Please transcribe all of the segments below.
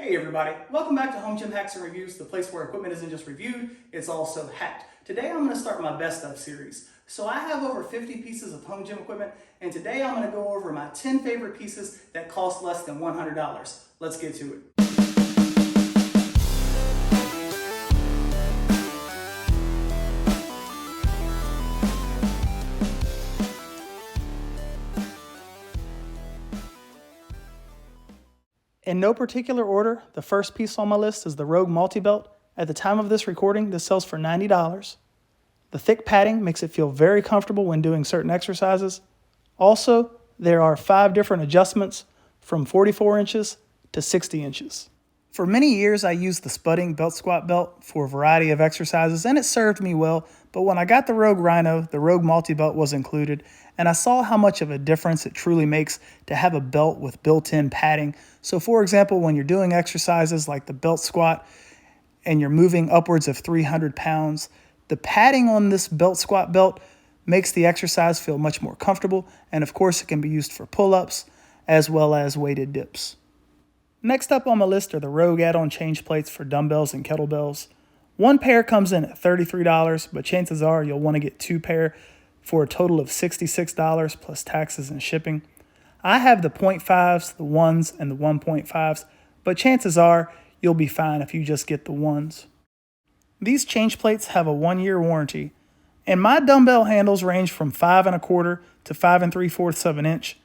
Hey everybody, welcome back to Home Gym Hacks and Reviews, the place where equipment isn't just reviewed, it's also hacked. Today I'm going to start my best of series. So I have over 50 pieces of home gym equipment, and today I'm going to go over my 10 favorite pieces that cost less than $100. Let's get to it. In no particular order, the first piece on my list is the Rogue Multi-Belt. At the time of this recording, this sells for $90. The thick padding makes it feel very comfortable when doing certain exercises. Also, there are 5 different adjustments from 44 inches to 60 inches. For many years, I used the Spudding Belt Squat Belt for a variety of exercises, and it served me well, but when I got the Rogue Rhino, the Rogue Multi-Belt was included, and I saw how much of a difference it truly makes to have a belt with built-in padding. So for example, when you're doing exercises like the belt squat and you're moving upwards of 300 pounds, the padding on this belt squat belt makes the exercise feel much more comfortable, and of course it can be used for pull-ups as well as weighted dips. Next up on my list are the Rogue add-on change plates for dumbbells and kettlebells. One pair comes in at $33, but chances are you'll want to get 2 pair for a total of $66 plus taxes and shipping. I have the 0.5s, the 1s, and the 1.5s, but chances are you'll be fine if you just get the 1s. These change plates have a 1-year warranty, and my dumbbell handles range from 5 1/4 to 5 3/4 of an inch,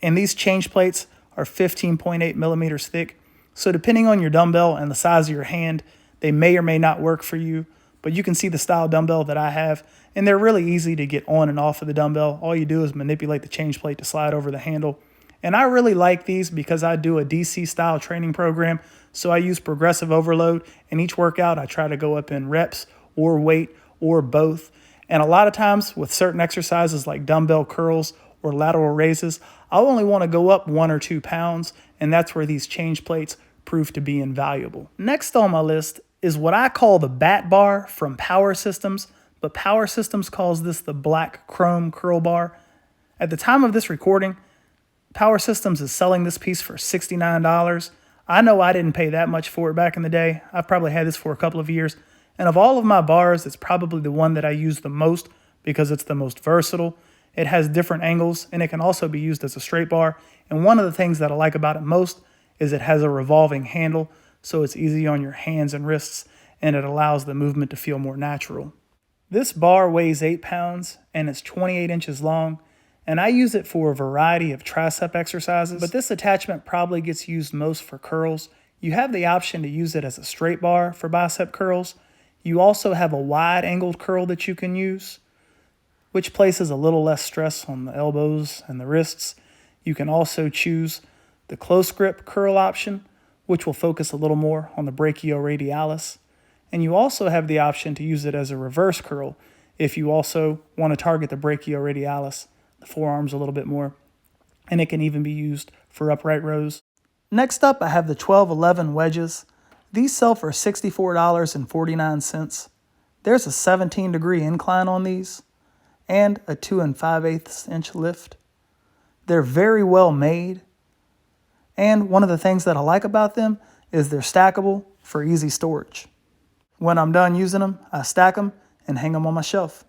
and these change plates are 15.8 millimeters thick, so depending on your dumbbell and the size of your hand, they may or may not work for you, but you can see the style dumbbell that I have, and they're really easy to get on and off of the dumbbell. All you do is manipulate the change plate to slide over the handle. And I really like these because I do a DC style training program, so I use progressive overload, and each workout I try to go up in reps or weight or both. And a lot of times with certain exercises like dumbbell curls or lateral raises, I'll only want to go up 1 or 2 pounds, and that's where these change plates prove to be invaluable. Next on my list is what I call the Bat Bar from Power Systems, but Power Systems calls this the Black Chrome Curl Bar. At the time of this recording, Power Systems is selling this piece for $69. I know I didn't pay that much for it back in the day. I've probably had this for a couple of years, and of all of my bars, it's probably the one that I use the most because it's the most versatile. It has different angles, and it can also be used as a straight bar. And one of the things that I like about it most is it has a revolving handle, so it's easy on your hands and wrists, and it allows the movement to feel more natural. This bar weighs 8 pounds, and it's 28 inches long, and I use it for a variety of tricep exercises, but this attachment probably gets used most for curls. You have the option to use it as a straight bar for bicep curls. You also have a wide-angled curl that you can use, which places a little less stress on the elbows and the wrists. You can also choose the close grip curl option, which will focus a little more on the brachioradialis. And you also have the option to use it as a reverse curl if you also want to target the brachioradialis, the forearms a little bit more. And it can even be used for upright rows. Next up, I have the 12-11 wedges. These sell for $64.49. There's a 17-degree incline on these and a 2 5/8 inch lift. They're very well made. And one of the things that I like about them is they're stackable for easy storage. When I'm done using them, I stack them and hang them on my shelf.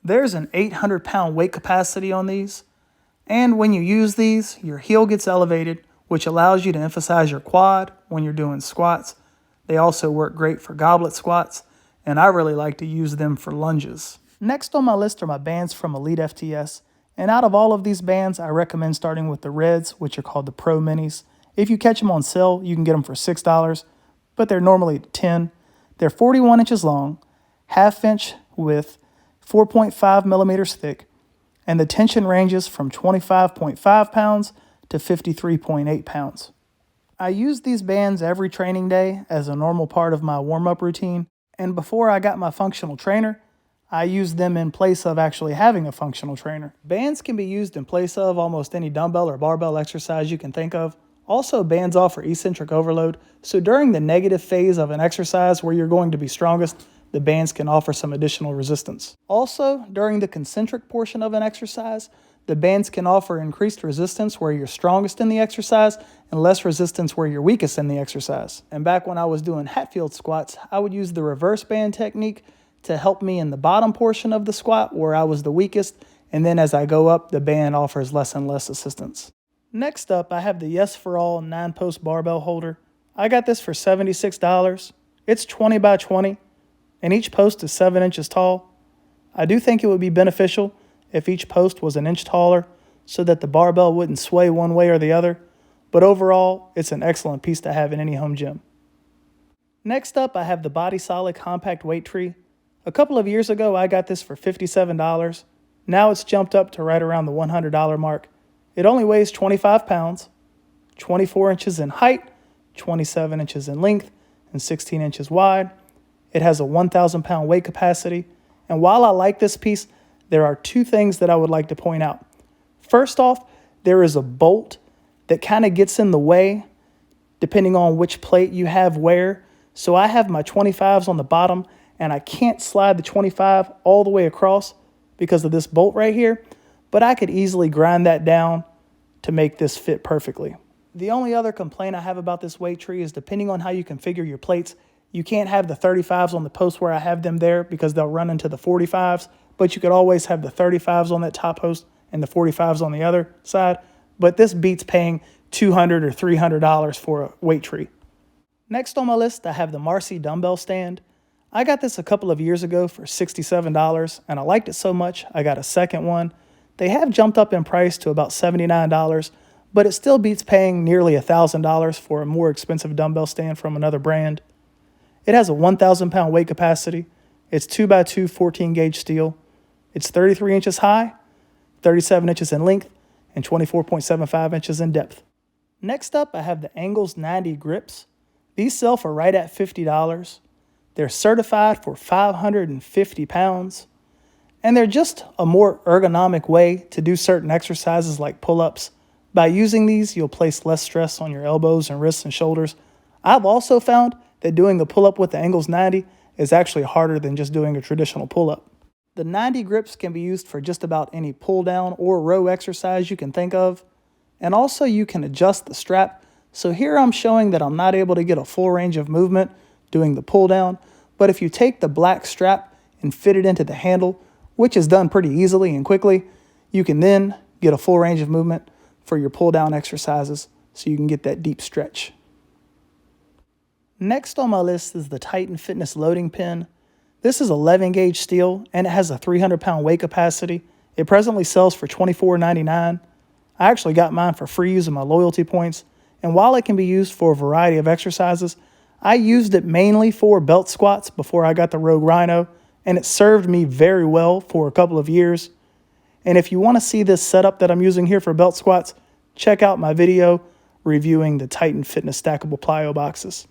There's an 800-pound weight capacity on these. And when you use these, your heel gets elevated, which allows you to emphasize your quad when you're doing squats. They also work great for goblet squats, and I really like to use them for lunges. Next on my list are my bands from Elite FTS. And out of all of these bands, I recommend starting with the Reds, which are called the Pro Minis. If you catch them on sale, you can get them for $6, but they're normally $10. They're 41 inches long, half-inch width, 4.5 millimeters thick, and the tension ranges from 25.5 pounds to 53.8 pounds. I use these bands every training day as a normal part of my warm-up routine, and before I got my functional trainer, I use them in place of actually having a functional trainer. Bands can be used in place of almost any dumbbell or barbell exercise you can think of. Also, bands offer eccentric overload, so during the negative phase of an exercise where you're going to be strongest, the bands can offer some additional resistance. Also, during the concentric portion of an exercise, The bands can offer increased resistance where you're strongest in the exercise and less resistance where you're weakest in the exercise. And back when I was doing Hatfield squats, I would use the reverse band technique to help me in the bottom portion of the squat where I was the weakest, and then as I go up, the band offers less and less assistance. Next up, I have the Yes for All 9-post barbell holder. I got this for $76. It's 20 by 20, and each post is 7 inches tall. I do think it would be beneficial if each post was an inch taller so that the barbell wouldn't sway one way or the other, but overall, it's an excellent piece to have in any home gym. Next up, I have the Body Solid Compact Weight Tree. A couple of years ago, I got this for $57. Now it's jumped up to right around the $100 mark. It only weighs 25 pounds, 24 inches in height, 27 inches in length, and 16 inches wide. It has a 1,000 pound weight capacity. And while I like this piece, there are two things that I would like to point out. First off, there is a bolt that kind of gets in the way depending on which plate you have where. So I have my 25s on the bottom and I can't slide the 25 all the way across because of this bolt right here, but I could easily grind that down to make this fit perfectly. The only other complaint I have about this weight tree is depending on how you configure your plates, you can't have the 35s on the post where I have them there because they'll run into the 45s, but you could always have the 35s on that top post and the 45s on the other side. But this beats paying $200 or $300 for a weight tree. Next on my list, I have the Marcy dumbbell stand. I got this a couple of years ago for $67, and I liked it so much I got a second one. They have jumped up in price to about $79, but it still beats paying nearly $1,000 for a more expensive dumbbell stand from another brand. It has a 1,000 pound weight capacity. It's 2x2 14 gauge steel. It's 33 inches high, 37 inches in length, and 24.75 inches in depth. Next up, I have the Angles 90 grips. These sell for right at $50. They're certified for 550 pounds, and they're just a more ergonomic way to do certain exercises like pull-ups. By using these, you'll place less stress on your elbows and wrists and shoulders. I've also found that doing a pull-up with the Angles 90 is actually harder than just doing a traditional pull-up. The 90 grips can be used for just about any pull-down or row exercise you can think of, and also you can adjust the strap. So here I'm showing that I'm not able to get a full range of movement doing the pull down, but if you take the black strap and fit it into the handle, which is done pretty easily and quickly, you can then get a full range of movement for your pull down exercises so you can get that deep stretch. Next on my list is the Titan Fitness loading pin. This is 11 gauge steel and it has a 300 pound weight capacity. It presently sells for $24.99. I actually got mine for free using my loyalty points, and while it can be used for a variety of exercises, I used it mainly for belt squats before I got the Rogue Rhino, and it served me very well for a couple of years. And if you want to see this setup that I'm using here for belt squats, check out my video reviewing the Titan Fitness stackable plyo boxes.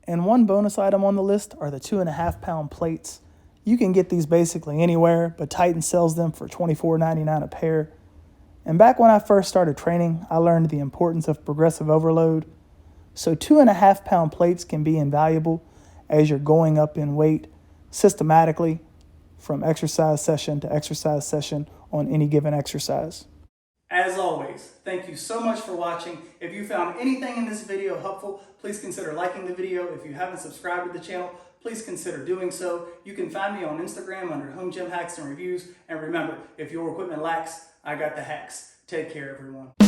And one bonus item on the list are the 2.5 pound plates. You can get these basically anywhere, but Titan sells them for $24.99 a pair. And back when I first started training, I learned the importance of progressive overload. So 2.5 pound plates can be invaluable as you're going up in weight systematically from exercise session to exercise session on any given exercise. As always, thank you so much for watching. If you found anything in this video helpful, please consider liking the video. If you haven't subscribed to the channel, please consider doing so. You can find me on Instagram under Home Gym Hacks and Reviews. And remember, if your equipment lacks, I got the hacks. Take care, everyone.